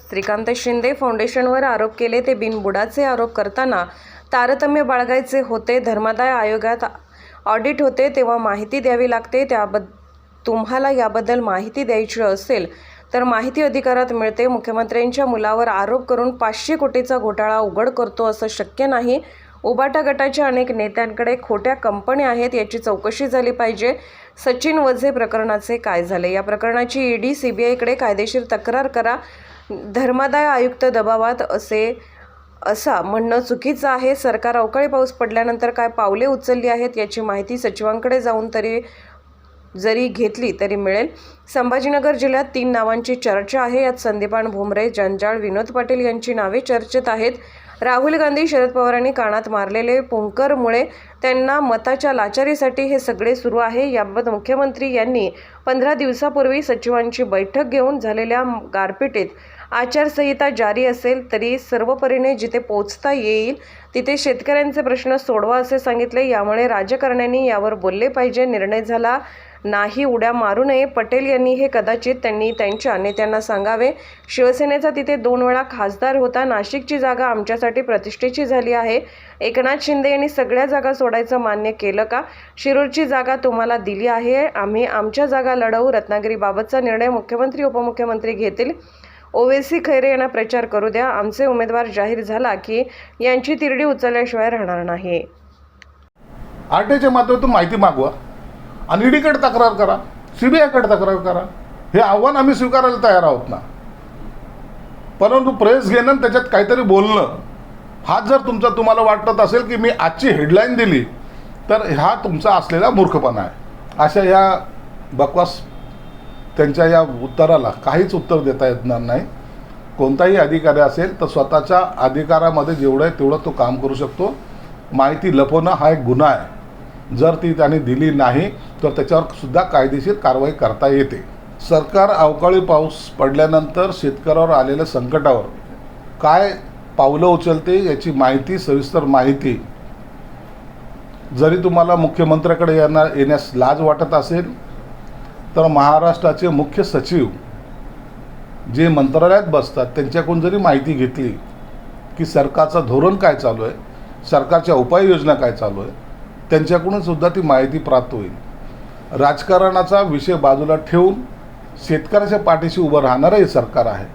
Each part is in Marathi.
श्रीकांत शिंदे फाउंडेशनवर आरोप केले ते बिनबुडाचे आरोप करताना तारतम्य बाळगायचे होते. धर्मादाय आयोगात ऑडिट होते तेव्हा माहिती द्यावी लागते. तुम्हाला याबद्दल माहिती द्यायची असेल तर माहिती अधिकारात मिळते. मुख्यमंत्र्यांच्या मुलावर आरोप करून 500 कोटीचा घोटाळा उघड करतो असं शक्य नाही. उबाटा गटाच्या अनेक नेत्यांकडे खोट्या कंपन्या आहेत, याची चौकशी झाली पाहिजे. सचिन वझे प्रकरणाचे काय झाले? या प्रकरणाची ईडी CBIकडे कायदेशीर तक्रार करा. धर्मादाय आयुक्त दबावात असा म्हणणं चुकीचं आहे. सरकार अवकाळी पाऊस पडल्यानंतर काय पावले उचलली आहेत याची माहिती सचिवांकडे जाऊन जरी घेतली तरी मिळेल. संभाजीनगर जिल्ह्यात 3 नावांची चर्चा आहे. यात संदीपान भुमरे, जंजाळ, विनोद पाटील यांची नावे चर्चेत आहेत. राहुल गांधी, शरद पवारांनी कानात मारलेले पुंकरमुळे त्यांना मताच्या लाचारीसाठी हे सगळे सुरू आहे. याबाबत मुख्यमंत्री यांनी 15 दिवसापूर्वी सचिवांची बैठक घेऊन झालेल्या गारपिटीत आचारसंहिता जारी असेल तरी सर्वपरीने जिथे पोहोचता येईल तिथे शेतकऱ्यांचे प्रश्न सोडवा असे सांगितले. यामुळे राजकारण्यांनी यावर बोलले पाहिजे. निर्णय झाला नाही उड्या मारू नये. पटेल यांनी हे कदाचित त्यांनी त्यांच्या नेत्यांना सांगावे. शिवसेनेचा तिथे 2 वेळा खासदार होता. नाशिकची जागा आमच्यासाठी प्रतिष्ठेची झाली आहे. एकनाथ शिंदे यांनी सगळ्या जागा सोडायचं मान्य केलं का? शिरूरची जागा तुम्हाला दिली आहे. आम्ही आमच्या जागा लढवू. रत्नागिरीबाबतचा निर्णय मुख्यमंत्री उपमुख्यमंत्री घेतील. ओवेसी खैरे यांना प्रचार करू द्या. आमचे उमेदवार जाहीर झाला की यांची तिरडी उचलल्याशिवाय राहणार नाही. आरटीआयच्या माध्यमातून माहिती मागवा आणि ईडीकडे तक्रार करा, CBIकडे तक्रार करा. हे आव्हान आम्ही स्वीकारायला तयार आहोत ना. परंतु प्रेस घेणं आणि त्याच्यात काहीतरी बोलणं हा जर तुम्हाला वाटत असेल की मी आजची हेडलाईन दिली तर हा तुमचा असलेला मूर्खपणा आहे. अशा ह्या बकवास त्यांच्या या उत्तराला काहीच उत्तर देता येणार नाही. कोणताही अधिकारी असेल तर स्वतःच्या अधिकारामध्ये जेवढं आहे तेवढं तो काम करू शकतो. माहिती लपवणं हा एक गुन्हा आहे. जर ती त्याने दिली नाही तर त्याच्यावर सुद्धा कायदेशीर कारवाई करता येते. सरकार अवकाळी पाऊस पडल्यानंतर शेतकऱ्यावर आलेल्या संकटावर काय पावलं उचलते याची माहिती, सविस्तर माहिती जरी तुम्हाला मुख्यमंत्र्याकडे येण्यास लाज वाटत असेल तर महाराष्ट्राचे मुख्य सचिव जे मंत्रालयात बसतात त्यांच्याकडून जरी माहिती घेतली की सरकारचं धोरण काय चालू आहे, सरकारच्या उपाययोजना काय चालू आहे, त्यांच्याकडून सुद्धा ती माहिती प्राप्त होईल. राजकारणाचा विषय बाजूला ठेवून शेतकऱ्याच्या पाठीशी उभं राहणारं हे सरकार आहे.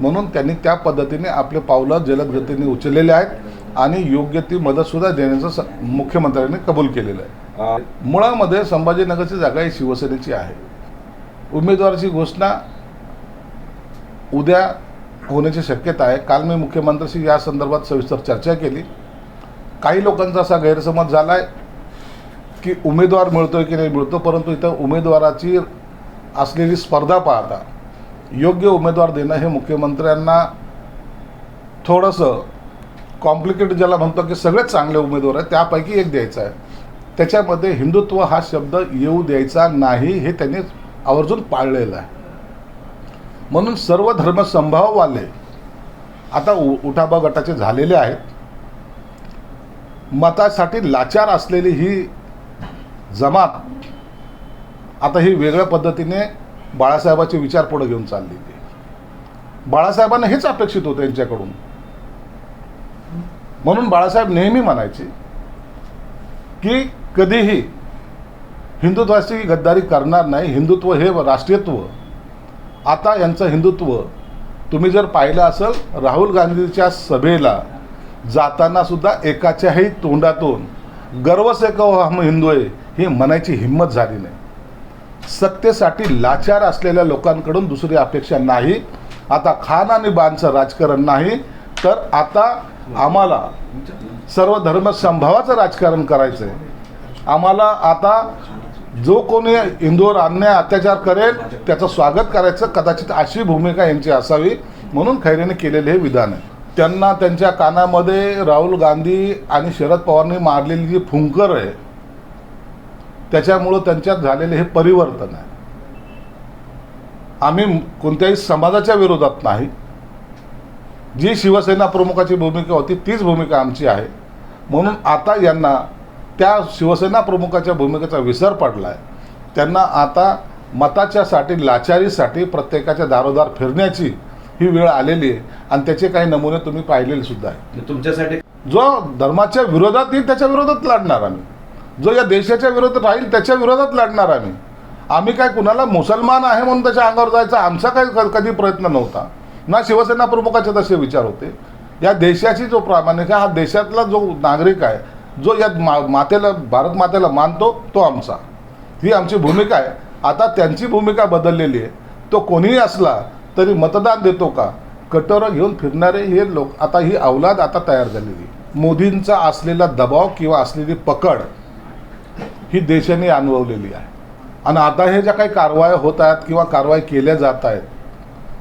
म्हणून त्यांनी त्या पद्धतीने आपले पावलं जलद गतीने उचललेले आहेत आणि योग्य ती मदतसुद्धा देण्याचं मुख्यमंत्र्यांनी कबूल केलेलं आहे. मुळामध्ये संभाजीनगरची जागा ही शिवसेनेची आहे. उमेदवाराची घोषणा उद्या होण्याची शक्यता आहे. काल मी मुख्यमंत्र्यांशी या संदर्भात सविस्तर चर्चा केली. काही लोकांचा असा गैरसमज झाला आहे की उमेदवार मिळतोय की नाही मिळतो, परंतु इथं उमेदवाराची असलेली स्पर्धा पाहता योग्य उमेदवार देणं हे मुख्यमंत्र्यांना थोडंसं कॉम्प्लिकेटेड, ज्याला म्हणतो की सगळेच चांगले उमेदवार आहेत त्यापैकी एक द्यायचा आहे. त्याच्यामध्ये हिंदुत्व हा शब्द येऊ द्यायचा नाही हे त्यांनी आवर्जून पाळलेलं आहे. म्हणून सर्व धर्मसंभाववाले आता उठाबा गटाचे झालेले आहेत. मतासाठी लाचार असलेली ही जमात आता ही वेगळ्या पद्धतीने बाळासाहेबांचे विचार पुढे घेऊन चाललेली आहे. बाळासाहेबांना हेच अपेक्षित होतं यांच्याकडून. म्हणून बाळासाहेब नेहमी म्हणायचे की कधीही हिंदुत्वाची गद्दारी करणार नाही. हिंदुत्व हे राष्ट्रीयत्व. आता यांचं हिंदुत्व तुम्ही जर पाहिलं असेल, राहुल गांधीच्या सभेला जाताना सुद्धा एकाच्याही तोंडातून गर्व से कहो हम हिंदू आहे हे म्हणायची हिंमत झाली नाही. सत्तेसाठी लाचार असलेल्या लोकांकडून दुसरी अपेक्षा नाही. आता खान आणि बाणचं राजकारण नाही तर आता आम्हाला सर्व धर्मसंभावाचं राजकारण करायचं आहे. आम्हाला आता जो कोणी हिंदूवर अन्याय अत्याचार करेल त्याचं स्वागत करायचं, कदाचित अशी भूमिका यांची असावी. म्हणून खैरेने केलेले हे विधान आहे. त्यांना त्यांच्या कानामध्ये राहुल गांधी आणि शरद पवारांनी मारलेली जी फुंकर आहे त्याच्यामुळं त्यांच्यात झालेले हे परिवर्तन आहे. आम्ही कोणत्याही समाजाच्या विरोधात नाही. जी शिवसेना प्रमुखाची भूमिका होती तीच भूमिका आमची आहे. म्हणून आता यांना त्या शिवसेना प्रमुखाच्या भूमिकेचा विसर पडला आहे. त्यांना आता मताच्यासाठी लाचारीसाठी प्रत्येकाच्या दारोदार फिरण्याची ही वेळ आलेली आहे आणि त्याचे काही नमुने तुम्ही पाहिलेले सुद्धा आहे. तुमच्यासाठी जो धर्माच्या विरोधात येईल त्याच्या विरोधात लढणार आम्ही, जो या देशाच्या विरोधात राहील त्याच्या विरोधात लढणार आम्ही काय कुणाला मुसलमान आहे म्हणून त्याच्या अंगावर जायचा आमचा काही कधी प्रयत्न नव्हता, ना शिवसेना प्रमुखाचे तसे विचार होते. या देशाची जो प्रामाणिक आहे, हा देशातला जो नागरिक आहे, जो या मातेला भारत मातेला मानतो, तो आमचा, ही आमची भूमिका आहे. आता त्यांची भूमिका बदललेली आहे. तो कोणीही असला तरी मतदान देतो का, कटोरं घेऊन फिरणारे हे लोक, आता ही अवलाद आता तयार झालेली आहे. मोदींचा असलेला दबाव किंवा असलेली पकड ही देशाने अनुभवलेली आहे. आणि आता हे ज्या काही कारवाया होत आहेत किंवा कारवाई केल्या जात आहेत,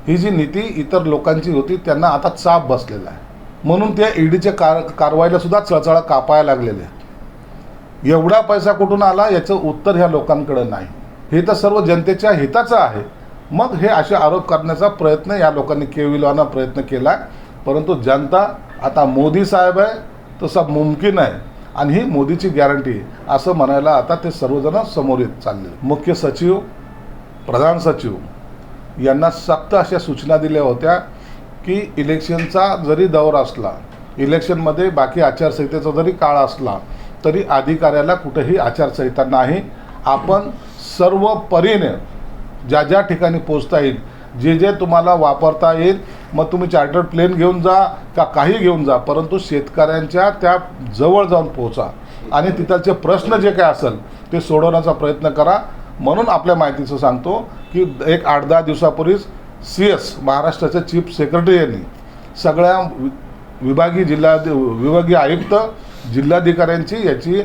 ही जी नीती इतर लोकांची होती त्यांना आता चाप बसलेला आहे. म्हणून त्या ईडीच्या कारवाईला सुद्धा चळचळा कापायला लागलेले आहेत. एवढा पैसा कुठून आला याचं उत्तर ह्या लोकांकडे नाही. हे तर सर्व जनतेच्या हिताचं आहे. मग हे असे आरोप करण्याचा प्रयत्न या लोकांनी केविलवाना प्रयत्न केला, परंतु जनता आता मोदी साहेब आहे तसा मुमकिन आहे आणि ही मोदीची गॅरंटी असं म्हणायला आता ते सर्वजण समोर येत चालले. मुख्य सचिव, प्रधान सचिव यांना सक्त अशा सूचना दिल्या होत्या की इलेक्शनचा जरी दौर असला, इलेक्शनमध्ये बाकी आचारसंहितेचा जरी काळ असला तरी अधिकाऱ्याला कुठेही आचारसंहिता नाही. आपण सर्व परीने ज्या ज्या ठिकाणी पोचता येईल, जे जे तुम्हाला वापरता येईल, मग तुम्ही चार्टर्ड प्लेन घेऊन जा का काही घेऊन जा, परंतु शेतकऱ्यांच्या त्या जवळ जाऊन पोहोचा आणि तिथलचे प्रश्न जे काय असेल ते सोडवण्याचा प्रयत्न करा. म्हणून आपल्या माहितीचं सांगतो की एक 8-10 दिवसापूर्वीच CS महाराष्ट्राचे चीफ सेक्रेटरी यांनी सगळ्या विभागीय आयुक्त, जिल्हाधिकाऱ्यांची याची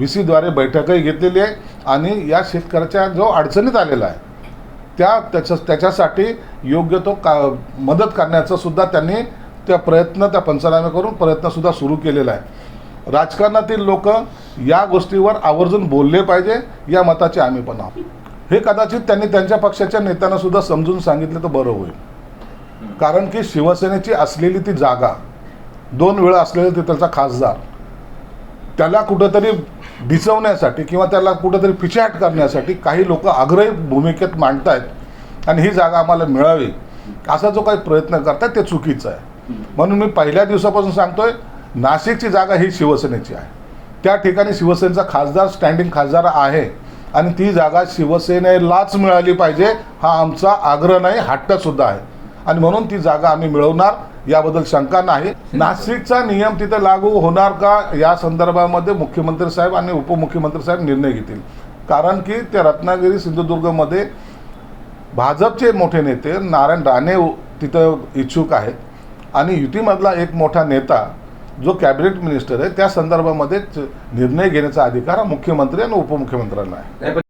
VC द्वारे बैठकही घेतलेली आहे आणि या शेतकऱ्याच्या जो अडचणीत आलेला आहे त्याच्यासाठी योग्य तो मदत करण्याचं सुद्धा त्यांनी त्या पंचनामे करून प्रयत्नसुद्धा सुरू केलेला आहे. राजकारणातील लोक या गोष्टीवर आवर्जून बोलले पाहिजे, या मताचे आम्ही पण आहोत. हे कदाचित त्यांनी त्यांच्या पक्षाच्या नेत्यांना सुद्धा समजून सांगितलं तर बरं होईल. कारण की शिवसेनेची असलेली ती जागा, 2 वेळा असलेला तिथलचा खासदार, त्याला कुठंतरी डिसवण्यासाठी किंवा त्याला कुठंतरी पिछाट करण्यासाठी काही लोक आग्रही भूमिकेत मांडत आहेत आणि ही जागा आम्हाला मिळावी असा जो काही प्रयत्न करतात ते चुकीचं आहे. म्हणून मी पहिल्या दिवसापासून सांगतोय, नाशिकची जागा ही शिवसेनेची आहे. त्या ठिकाणी शिवसेनेचा खासदार स्टँडिंग खासदार आहे आणि ती जागा शिवसेनेलाच मिळाली पाहिजे हा आमचा आग्रह नाही, हट्टसुद्धा आहे. आणि म्हणून ती जागा आम्ही मिळवणार, याबद्दल शंका नाही. नाशिकचा नियम तिथे लागू होणार का या संदर्भामध्ये मुख्यमंत्री साहेब आणि उपमुख्यमंत्री साहेब निर्णय घेतील. कारण की त्या रत्नागिरी सिंधुदुर्गमध्ये भाजपचे मोठे नेते नारायण राणे तिथं इच्छुक आहेत आणि युतीमधला एक मोठा नेता जो कॅबिनेट मिनिस्टर आहे त्या संदर्भामध्ये निर्णय घेण्याचा अधिकार हा मुख्यमंत्री आणि उपमुख्यमंत्र्यांना आहे.